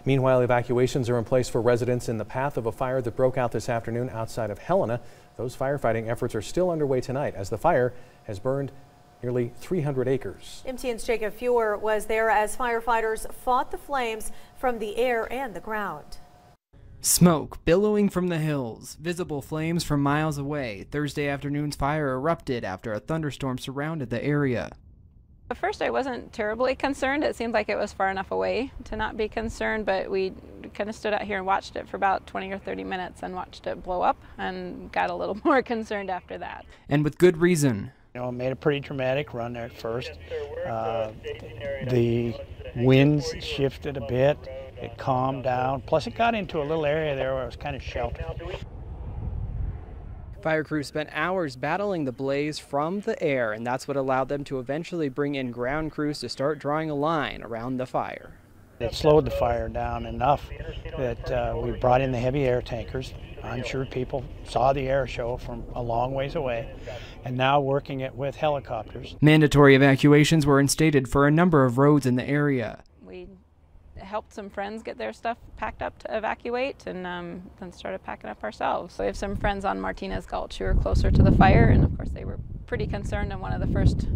Meanwhile, evacuations are in place for residents in the path of a fire that broke out this afternoon outside of Helena. Those firefighting efforts are still underway tonight as the fire has burned nearly 300 acres. MTN's Jacob Fewer was there as firefighters fought the flames from the air and the ground. Smoke billowing from the hills, visible flames from miles away. Thursday afternoon's fire erupted after a thunderstorm surrounded the area. At first I wasn't terribly concerned. It seemed like it was far enough away to not be concerned, but we kind of stood out here and watched it for about 20 or 30 minutes and watched it blow up and got a little more concerned after that. And with good reason. You know, it made a pretty dramatic run there at first. The winds shifted a bit, it calmed down, plus it got into a little area there where it was kind of sheltered. Fire crews spent hours battling the blaze from the air, and that's what allowed them to eventually bring in ground crews to start drawing a line around the fire. It slowed the fire down enough that we brought in the heavy air tankers. I'm sure people saw the air show from a long ways away, and now working it with helicopters. Mandatory evacuations were instated for a number of roads in the area. We helped some friends get their stuff packed up to evacuate, and then started packing up ourselves. We have some friends on Holmes Gulch who are closer to the fire, and of course they were pretty concerned in one of the first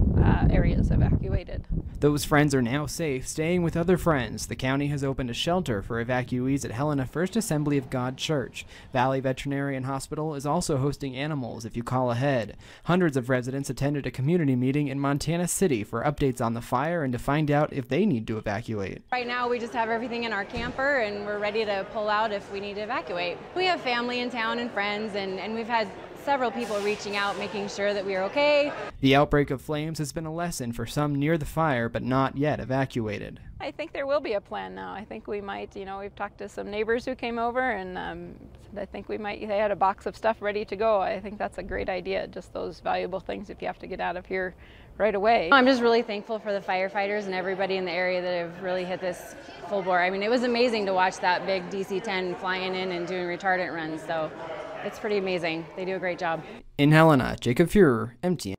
areas evacuated. Those friends are now safe, staying with other friends. The county has opened a shelter for evacuees at Helena First Assembly of God Church. Valley Veterinarian Hospital is also hosting animals if you call ahead. Hundreds of residents attended a community meeting in Montana City for updates on the fire and to find out if they need to evacuate. Right now we just have everything in our camper and we're ready to pull out if we need to evacuate. We have family in town and friends, and we've had several people reaching out, making sure that we are okay. The outbreak of flames has been a lesson for some near the fire, but not yet evacuated. I think there will be a plan now. I think we might, we've talked to some neighbors who came over, and I think they had a box of stuff ready to go. I think that's a great idea, just those valuable things if you have to get out of here right away. I'm just really thankful for the firefighters and everybody in the area that have really hit this full bore. I mean, it was amazing to watch that big DC-10 flying in and doing retardant runs, so it's pretty amazing. They do a great job. In Helena, Jacob Fewer, MTN.